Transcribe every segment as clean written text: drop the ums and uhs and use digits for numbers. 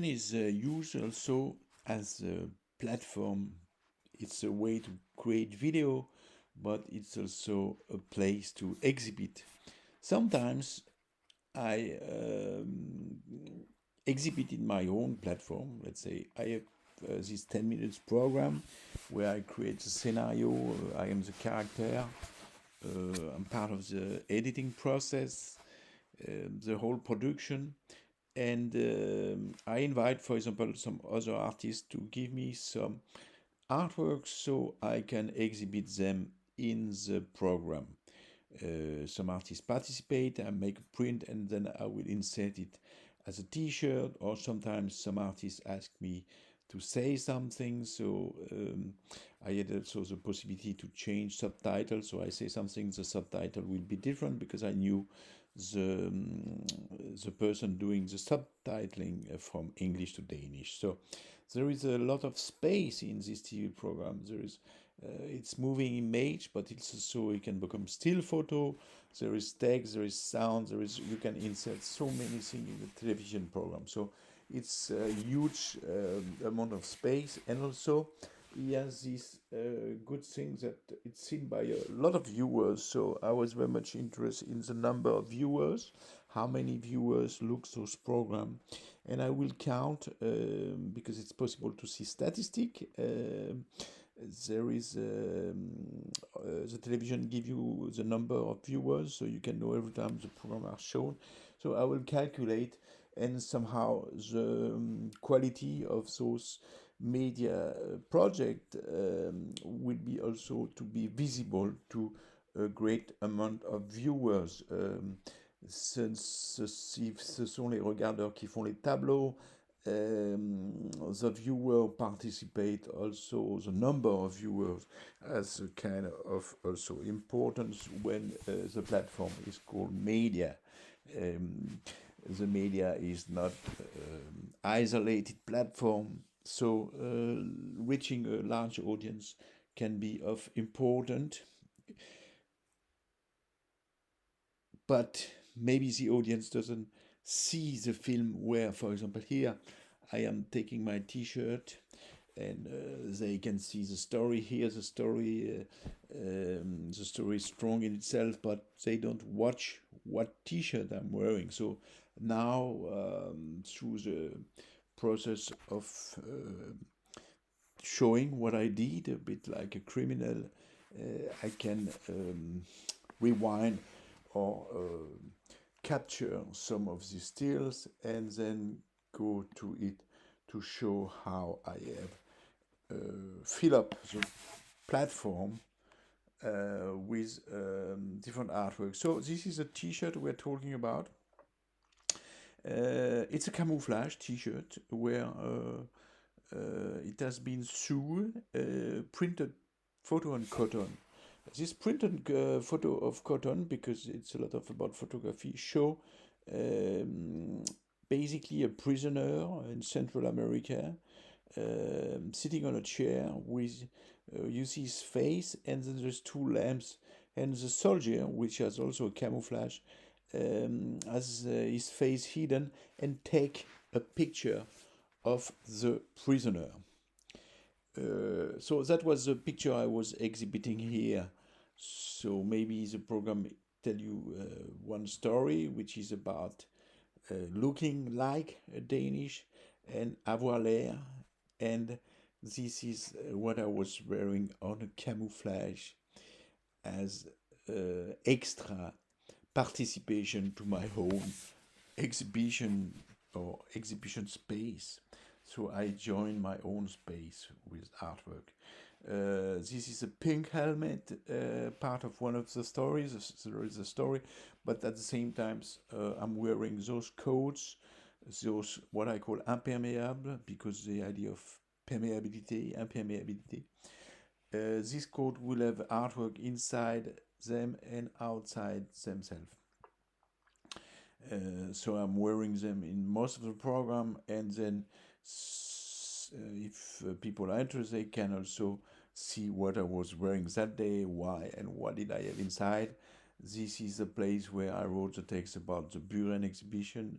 Is used also as a platform. It's a way to create video, but it's also a place to exhibit. Sometimes I exhibit in my own platform. Let's say I have this 10 minutes program where I create a scenario. I am the character. I'm part of the editing process, the whole production, and I invite, for example, some other artists to give me some artworks so I can exhibit them in the program. Some artists participate, I make a print, and then I will insert it as a t-shirt, or sometimes some artists ask me to say something, so I had also the possibility to change subtitles. So I say something, the subtitle will be different because I knew the the person doing the subtitling from English to Danish. So there is a lot of space in this TV program. There is it's moving image, but it's also it can become still photo. There is text, there is sound, there is you can insert so many things in the television program. So it's a huge amount of space, and also he has this good thing that it's seen by a lot of viewers. So I was very much interested in the number of viewers, how many viewers look those program, and I will count because it's possible to see statistic. There is the television give you the number of viewers, so you can know every time the program are shown. So I will calculate, and somehow the quality of those media project will be also to be visible to a great amount of viewers. Si ce sont les regardeurs qui font les tableaux, the viewer participate also, the number of viewers has a kind of also importance when the platform is called media. The media is not isolated platform, so reaching a large audience can be of important, but maybe the audience doesn't see the film where, for example, here I am taking my t-shirt and they can see the story here. The story is strong in itself, but they don't watch what t-shirt I'm wearing. So now through the process of showing what I did, a bit like a criminal, I can rewind or capture some of the stills and then go to it to show how I have fill up the platform with different artwork. So this is a t-shirt we're talking about. It's a camouflage t-shirt where it has been through printed photo on cotton. This printed photo of cotton, because it's a lot of about photography, show basically a prisoner in Central America sitting on a chair with you see his face, and then there's two lamps, and the soldier, which has also a camouflage, has his face hidden and take a picture of the prisoner. So that was the picture I was exhibiting here. So maybe the program tell you one story, which is about looking like a Danish and avoir l'air, and this is what I was wearing on a camouflage as extra participation to my own exhibition or exhibition space. So I joined my own space with artwork. This is a pink helmet, part of one of the stories. There is a story, but at the same time, I'm wearing those coats, those what I call imperméable, because the idea of permeability, impermeability. This coat will have artwork inside them and outside themselves. So I'm wearing them in most of the program, and then if people are interested, they can also see what I was wearing that day, why, and what did I have inside. This is the place where I wrote the text about the Buren exhibition,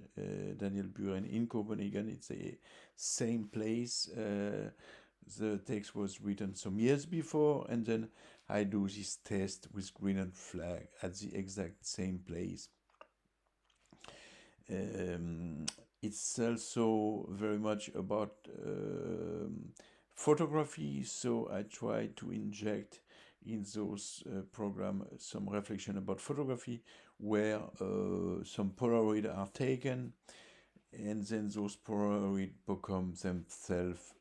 Daniel Buren in Copenhagen. It's a same place. The text was written some years before, and then I do this test with Greenland flag at the exact same place. It's also very much about photography, so I try to inject in those program some reflection about photography, where some Polaroid are taken, and then those Polaroid become themselves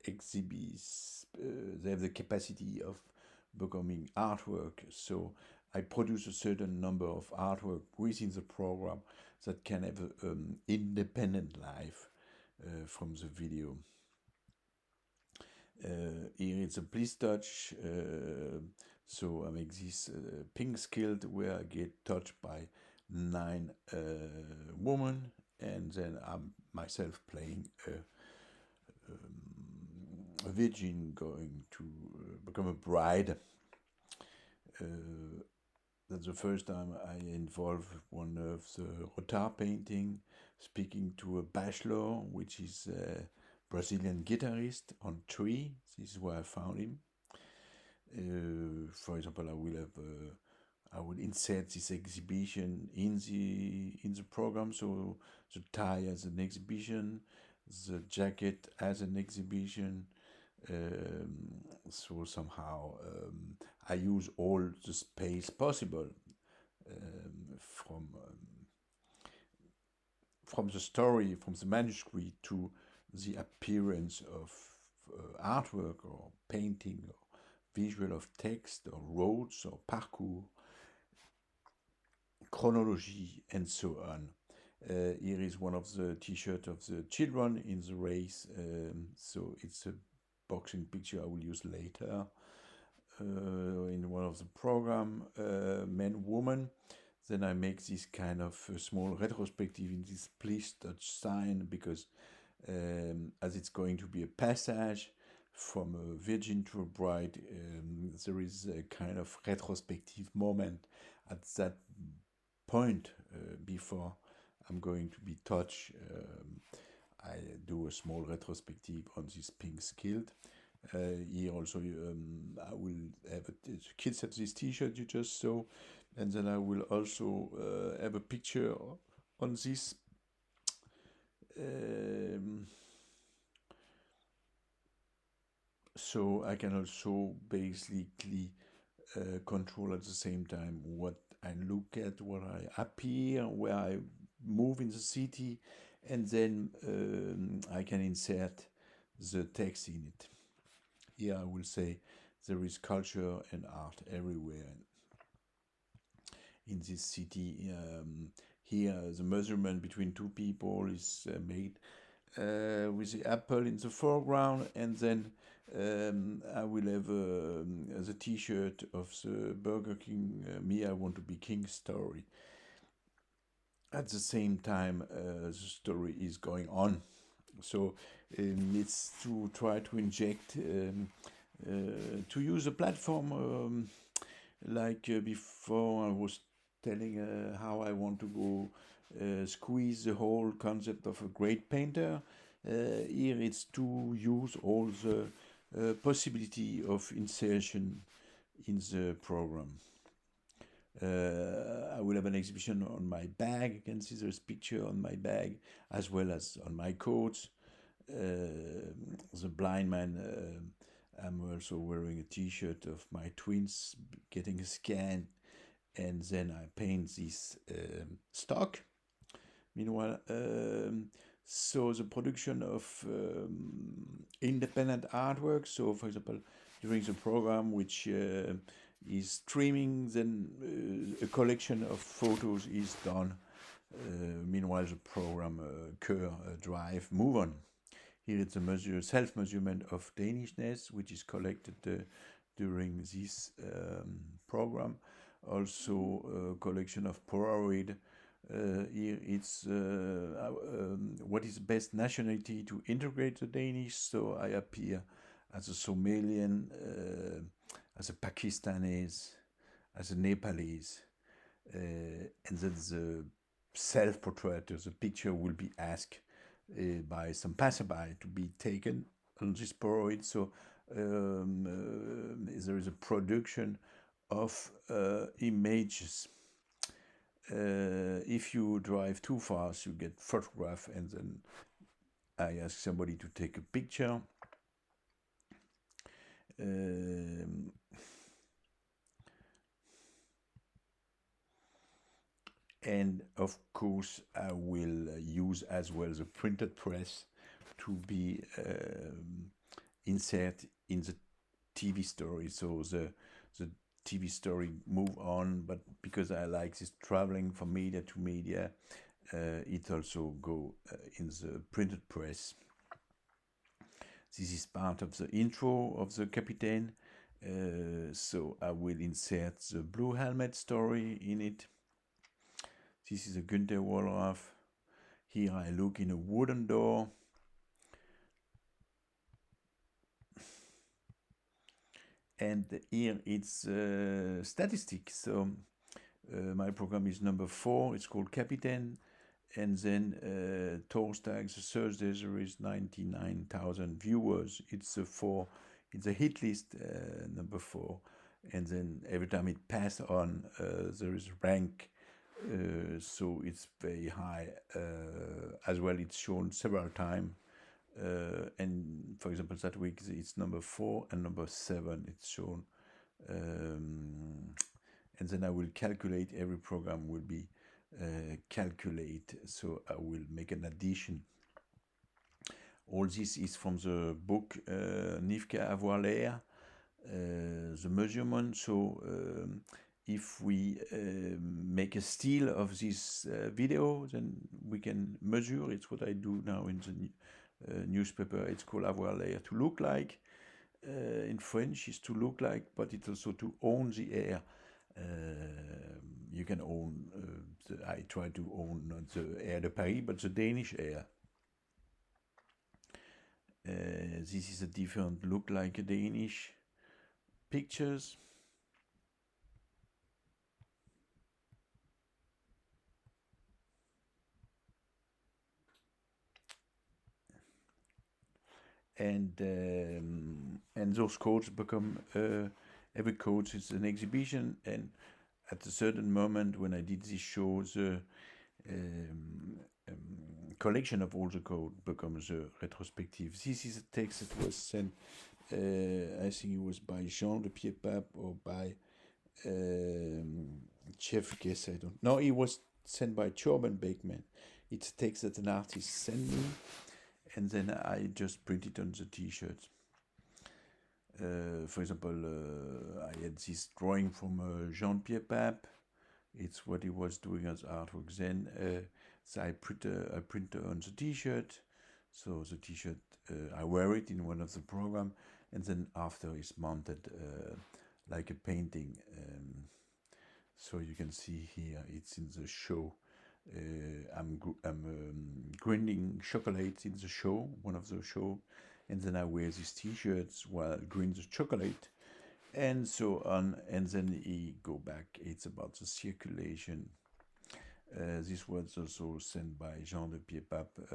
exhibits. They have the capacity of becoming artwork. So I produce a certain number of artwork within the program that can have an independent life from the video. Here it's a please touch. So I make this pink skilt where I get touched by 9 women, and then I'm myself playing a virgin going to become a bride. That's the first time I involve one of the Rotard painting, speaking to a bachelor, which is a Brazilian guitarist on tree. This is where I found him. For example, I will insert this exhibition in the program. So the tie as an exhibition, the jacket as an exhibition. So somehow I use all the space possible from the story, from the manuscript to the appearance of artwork or painting or visual of text or roads or parkour, chronology, and so on. Here is one of the t-shirts of the children in the race. So it's a boxing picture I will use later in one of the program, men, woman. Then I make this kind of small retrospective in this please touch sign, because as it's going to be a passage from a virgin to a bride, there is a kind of retrospective moment at that point before I'm going to be touched. I do a small retrospective on this pink skilt. Here also I will have the kids have this t-shirt you just saw, and then I will also have a picture on this so I can also basically control at the same time what I look at, what I appear, where I move in the city, and then I can insert the text in it. Here I will say there is culture and art everywhere in this city. Here the measurement between two people is made with the apple in the foreground, and then I will have the t-shirt of the Burger King Me I Want to Be King story. At the same time the story is going on. So it's to try to inject, to use a platform like before I was telling how I want to go squeeze the whole concept of a great painter. Here it's to use all the possibility of insertion in the program. I will have an exhibition on my bag. You can see there's a picture on my bag as well as on my coats. The blind man, I'm also wearing a t-shirt of my twins getting a scan, and then I paint this stock. Meanwhile, so the production of independent artwork. So, for example, during the program, which is streaming, then a collection of photos is done. Meanwhile, the program drive move on. Here it's a self-measurement of Danishness, which is collected during this program. Also, a collection of Polaroid. Here it's what is the best nationality to integrate the Danish. So I appear as a Somalian, as a Pakistanis, as a Nepalese, and then the self-portrait, the picture will be asked by some passerby to be taken on this Polaroid. So there is a production of images. If you drive too fast, you get photograph, and then I ask somebody to take a picture. And of course, I will use as well the printed press to be insert in the TV story. So the TV story move on, but because I like this traveling from media to media, it also go in the printed press. This is part of the intro of the Captain. So I will insert the blue helmet story in it. This is a Günther Wallraff. Here I look in a wooden door. And here it's statistics. So my program is number 4. It's called Captain. And then Torsdag, the Thursday, there is 99,000 viewers. It's a hit list, number 4. And then every time it pass on, there is rank. So it's very high. As well, it's shown several times. And for example, that week it's number 4 and number 7 it's shown. And then I will calculate, every program will be calculate, so I will make an addition. All this is from the book Nifke avoir l'air, the measurement. So if we make a still of this video, then we can measure. It's what I do now in the newspaper. It's called avoir l'air, to look like. In French is to look like, but it's also to own the air. You can own, I try to own not the Air de Paris, but the Danish air. This is a different look like a Danish pictures. And those codes become, every code is an exhibition, and at a certain moment when I did this show, the collection of all the code becomes a retrospective. This is a text that was sent, I think it was by Jean de Pierre-Pape or by Jeff Guess, I don't know. It was sent by Chorben Beekman. It's a text that an artist sent me, and then I just print it on the t-shirt. For example, I had this drawing from Jean-Pierre Pape. It's what he was doing as artwork then. So I print on the t-shirt. So the t-shirt, I wear it in one of the program, and then after it's mounted like a painting. So you can see here, it's in the show. I'm grinding chocolate in the show, one of the show, and then I wear these t-shirts while grind the chocolate, and so on. And then he go back. It's about the circulation. This was also sent by Jean de Pierre-Pape.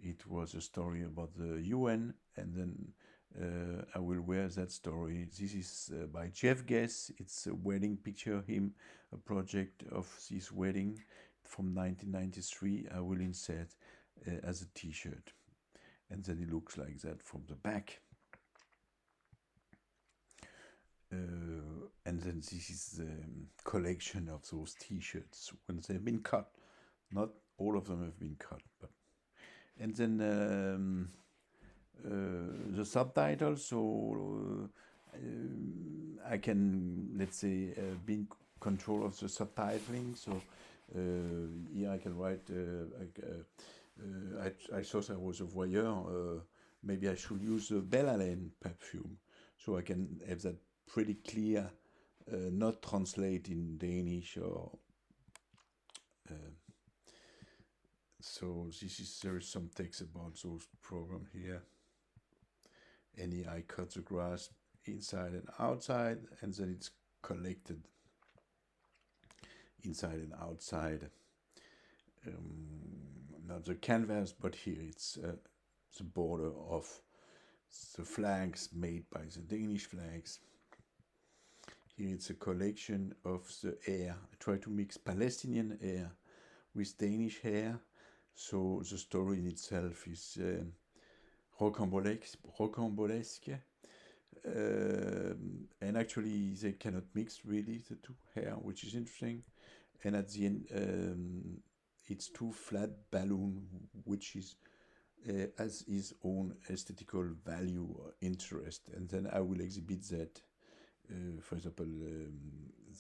It was a story about the UN, and then I will wear that story. This is by Jeff Guess. It's a wedding picture, a project of this wedding from 1993. I will insert as a t-shirt, and then it looks like that from the back. And then this is the collection of those t-shirts when they've been cut. Not all of them have been cut, but. And then the subtitles, so I can, let's say, be in control of the subtitling. So here I can write, I thought I was a voyeur, maybe I should use the Bellalen perfume, so I can have that pretty clear, not translate in Danish or... So there is some text about those program here. And here I cut the grass inside and outside, and then it's collected. inside and outside. Not the canvas, but here it's the border of the flags made by the Danish flags. Here it's a collection of the hair. I try to mix Palestinian hair with Danish hair, so the story in itself is rocambolesque. And actually they cannot mix really the two hair, which is interesting. And at the end, it's two flat balloon, which is has his own aesthetical value or interest. And then I will exhibit that. For example,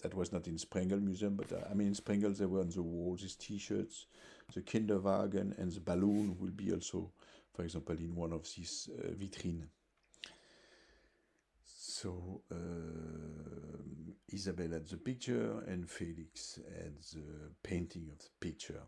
that was not in Sprengel Museum, but I mean in Sprengel they were on the walls, these t-shirts, the Kinderwagen and the balloon will be also, for example, in one of these vitrines. So Isabelle had the picture and Felix had the painting of the picture.